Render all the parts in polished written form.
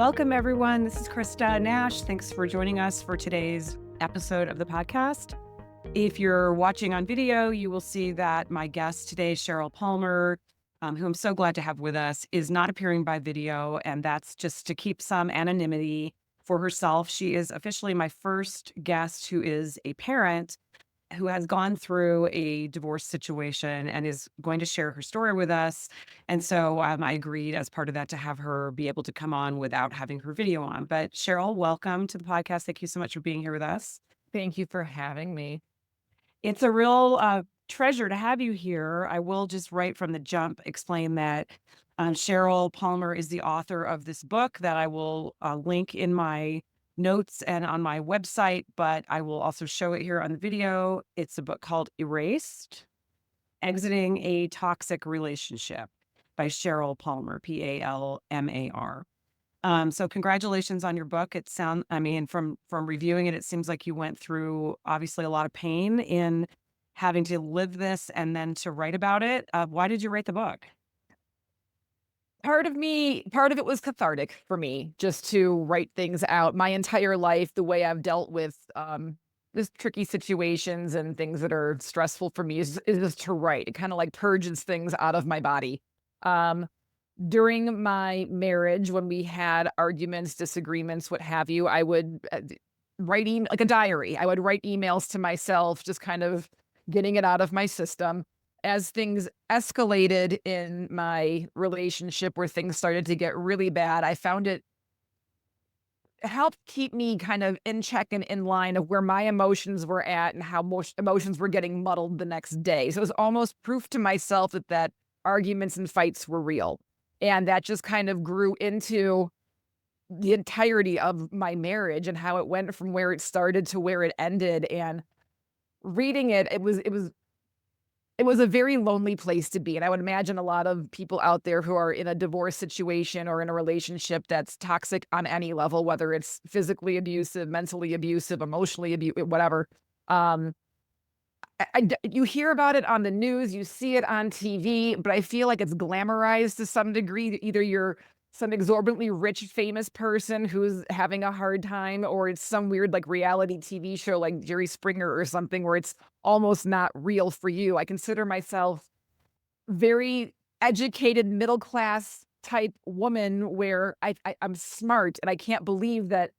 Welcome, everyone. This is Krista Nash. Thanks for joining us for today's episode of the podcast. If you're watching on video, you will see that my guest today, Cheryl Palmar, who I'm so glad to have with us, is not appearing by video, and that's just to keep some anonymity for herself. She is officially my first guest who is a parent who has gone through a divorce situation and is going to share her story with us. And so I agreed as part of that to have her be able to come on without having her video on. But Cheryl, welcome to the podcast. Thank you so much for being here with us. Thank you for having me. It's a real treasure to have you here. I will just right from the jump explain that Cheryl Palmar is the author of this book that I will link in my notes and on my website, but I will also show it here on the video. It's a book called Erased: Exiting a Toxic Relationship by Cheryl Palmar, Palmar. So congratulations on your book. From reviewing it, it seems like you went through obviously a lot of pain in having to live this and then to write about it. Why did you write the book? Part of it was cathartic for me, just to write things out. My entire life, the way I've dealt with this tricky situations and things that are stressful for me is just to write. It kind of like purges things out of my body. During my marriage, when we had arguments, disagreements, what have you, I would writing like a diary. I would write emails to myself, just kind of getting it out of my system. As things escalated in my relationship, where things started to get really bad, I found it helped keep me kind of in check and in line of where my emotions were at and how emotions were getting muddled the next day. So it was almost proof to myself that arguments and fights were real. And that just kind of grew into the entirety of my marriage and how it went from where it started to where it ended. And reading it, it was a very lonely place to be. And I would imagine a lot of people out there who are in a divorce situation or in a relationship that's toxic on any level, whether it's physically abusive, mentally abusive, emotionally abusive, whatever. You hear about it on the news, you see it on TV, but I feel like it's glamorized to some degree. Either you're some exorbitantly rich, famous person who's having a hard time, or it's some weird like reality TV show like Jerry Springer or something where it's almost not real for you. I consider myself very educated, middle class type woman where I'm smart, and I can't believe that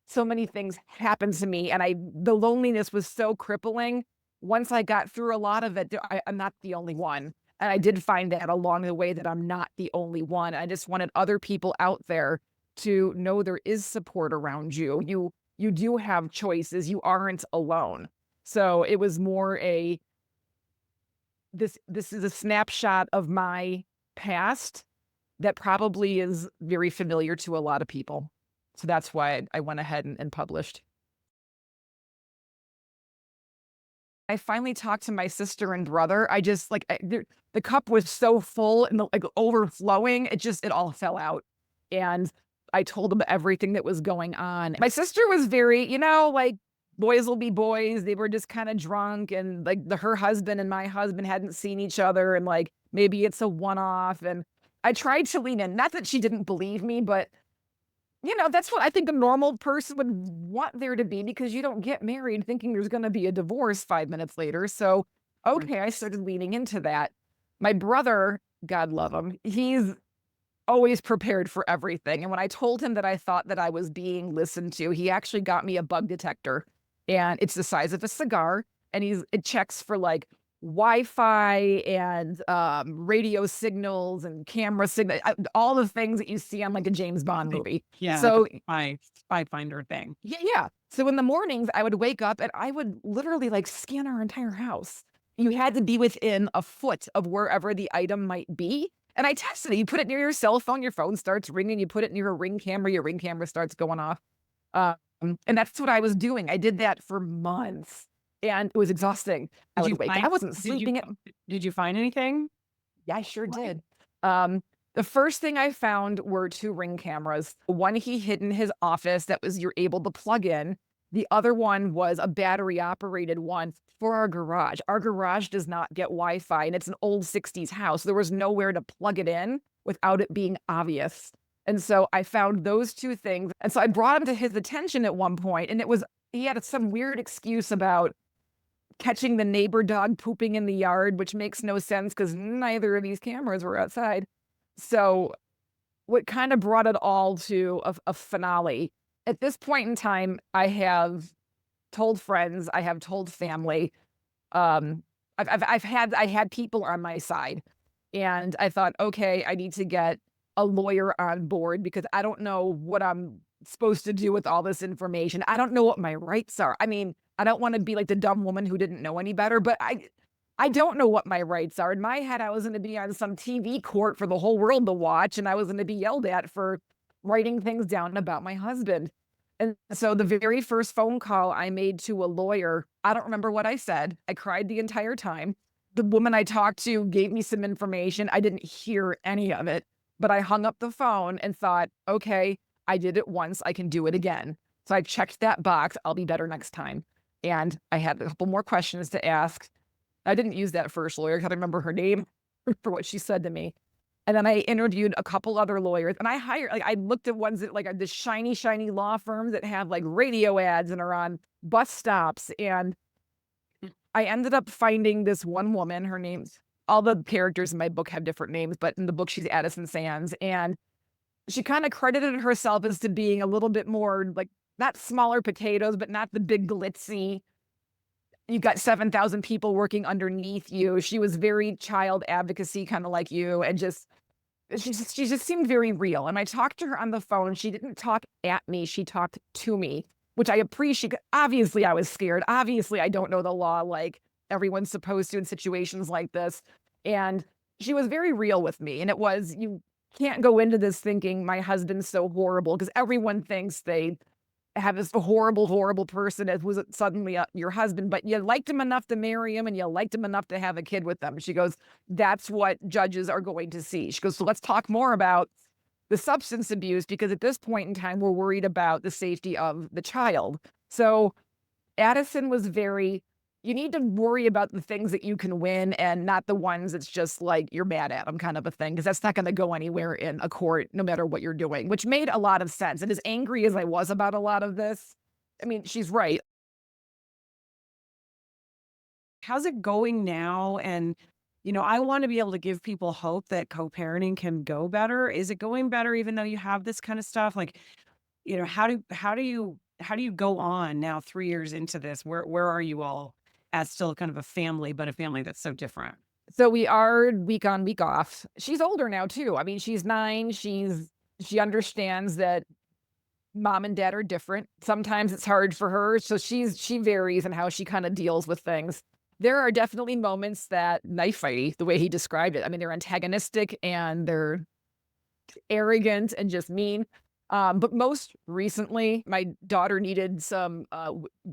so many things happened to me, and the loneliness was so crippling. Once I got through a lot of it, I'm not the only one. And I did find that along the way that I'm not the only one. I just wanted other people out there to know there is support around you. You do have choices. You aren't alone. So it was more this is a snapshot of my past that probably is very familiar to a lot of people. So that's why I went ahead and published. I finally talked to my sister and brother. I just the cup was so full and like overflowing. It all fell out. And I told them everything that was going on. My sister was very, like boys will be boys. They were just kind of drunk, and like her husband and my husband hadn't seen each other, and like maybe it's a one-off. And I tried to lean in. Not that she didn't believe me, but that's what I think a normal person would want there to be, because you don't get married thinking there's going to be a divorce 5 minutes later. So, okay, I started leaning into that. My brother, God love him, he's always prepared for everything. And when I told him that I thought that I was being listened to, he actually got me a bug detector, and it's the size of a cigar, and it checks for like Wi-Fi and radio signals and camera signal, all the things that you see on like a James Bond movie. Yeah, So like a spy finder thing. yeah. So in the mornings, I would wake up and I would literally like scan our entire house. You had to be within a foot of wherever the item might be. And I tested it. You put it near your cell phone, your phone starts ringing. You put it near a Ring camera, your Ring camera starts going off. And that's what I was doing. I did that for months. And it was exhausting. I would wake. I wasn't sleeping. Did you find anything? Yeah, I sure did. The first thing I found were 2 Ring cameras. One he hid in his office that you're able to plug in. The other one was a battery operated one for our garage. Our garage does not get Wi-Fi, and it's an old 60s house. There was nowhere to plug it in without it being obvious. And so I found those 2 things, and so I brought him to his attention at one point, and it was he had some weird excuse about catching the neighbor dog pooping in the yard, which makes no sense because neither of these cameras were outside. So, what kinda brought it all to a finale, at this point in time, I have told friends, I have told family, um, I had people on my side, and I thought, "Okay, I need to get a lawyer on board because I don't know what I'm supposed to do with all this information. I don't know what my rights are." I mean, I don't wanna be like the dumb woman who didn't know any better, but I don't know what my rights are. In my head, I was gonna be on some TV court for the whole world to watch, and I was gonna be yelled at for writing things down about my husband. And so the very first phone call I made to a lawyer, I don't remember what I said. I cried the entire time. The woman I talked to gave me some information. I didn't hear any of it, but I hung up the phone and thought, okay, I did it once. I can do it again. So I checked that box. I'll be better next time. And I had a couple more questions to ask. I didn't use that first lawyer because I remember her name for what she said to me. And then I interviewed a couple other lawyers, and I looked at ones that, like, are the shiny, shiny law firms that have, like, radio ads and are on bus stops, and I ended up finding this one woman, her name's all the characters in my book have different names, but in the book, she's Addison Sands, and she kinda credited herself as to being a little bit more, like, not smaller potatoes, but not the big glitzy, you've got 7,000 people working underneath you. She was very child advocacy, kinda like you, and just she just seemed very real, and I talked to her on the phone, she didn't talk at me, she talked to me, which I appreciate. Obviously, I was scared, obviously, I don't know the law like everyone's supposed to in situations like this, and she was very real with me, and it was, you can't go into this thinking, "My husband's so horrible," because everyone thinks they have this horrible, horrible person that was suddenly, your husband, but you liked him enough to marry him and you liked him enough to have a kid with them. She goes, "That's what judges are going to see." She goes, "So let's talk more about the substance abuse because at this point in time, we're worried about the safety of the child." So Addison was very, you need to worry about the things that you can win and not the ones that's just like you're mad at them kind of a thing, because that's not gonna go anywhere in a court no matter what you're doing, which made a lot of sense, and as angry as I was about a lot of this, I mean, she's right. How's it going now? And, I want to be able to give people hope that co-parenting can go better. Is it going better even though you have this kind of stuff? Like, how do you go on now 3 years into this? Where are you all as still kind of a family, but a family that's so different? So we are week on, week off. She's older now too. I mean, she's 9, she understands that mom and dad are different. Sometimes it's hard for her, so she varies in how she kinda deals with things. There are definitely moments that knife fighty, the way he described it. I mean, they're antagonistic and they're arrogant and just mean. But most recently, my daughter needed some,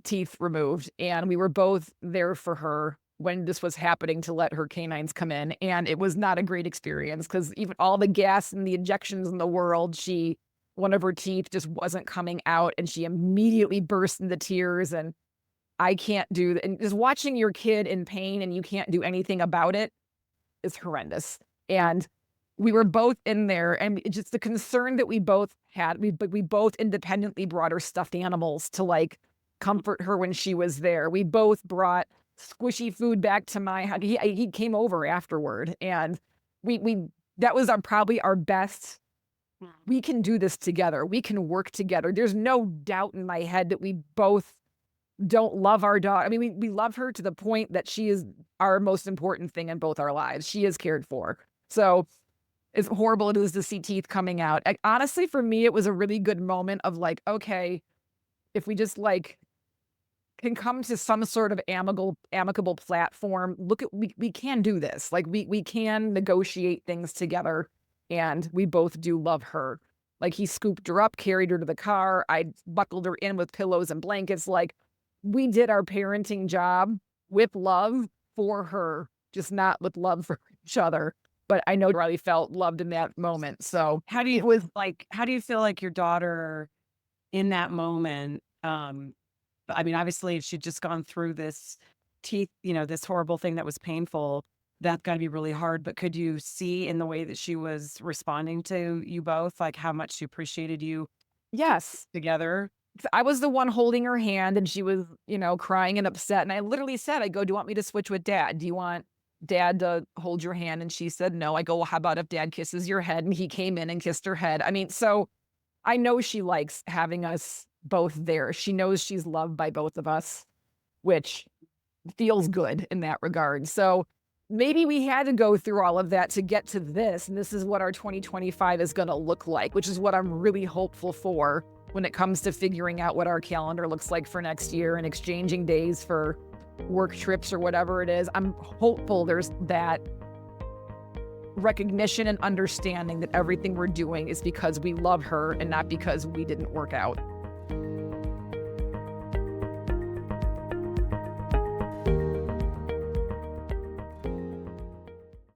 teeth removed, and we were both there for her when this was happening to let her canines come in, and it was not a great experience because even all the gas and the injections in the world, one of her teeth just wasn't coming out, and she immediately burst into tears, and I can't do that, and just watching your kid in pain and you can't do anything about it is horrendous, and we were both in there, and it's just the concern that we both had, we both independently brought her stuffed animals to, like, comfort her when she was there. We both brought squishy food back to my house. He came over afterward, and we that was our probably our best, "We can do this together. We can work together." There's no doubt in my head that we both don't love our dog. I mean, we love her to the point that she is our most important thing in both our lives. She is cared for. So, as horrible it is to see teeth coming out, honestly, for me, it was a really good moment of like, "Okay, if we just, like, can come to some sort of amicable platform, look at we can do this. Like, we can negotiate things together, and we both do love her." Like, he scooped her up, carried her to the car, I buckled her in with pillows and blankets, like, we did our parenting job with love for her, just not with love for each other, but I know Riley felt loved in that moment, so it was How do you feel like your daughter in that moment, I mean, obviously she'd just gone through this this horrible thing that was painful. That's gotta be really hard, but could you see in the way that she was responding to you both, like, how much she appreciated you Yes. together? I was the one holding her hand and she was, crying and upset. And I literally said, I go, "Do you want me to switch with dad? Do you want dad to hold your hand?" And she said, "No." I go, "Well, how about if dad kisses your head?" And he came in and kissed her head. I mean, so I know she likes having us both there. She knows she's loved by both of us, which feels good in that regard. So maybe we had to go through all of that to get to this. And this is what our 2025 is going to look like, which is what I'm really hopeful for when it comes to figuring out what our calendar looks like for next year and exchanging days for work trips or whatever it is. I'm hopeful there's that recognition and understanding that everything we're doing is because we love her and not because we didn't work out.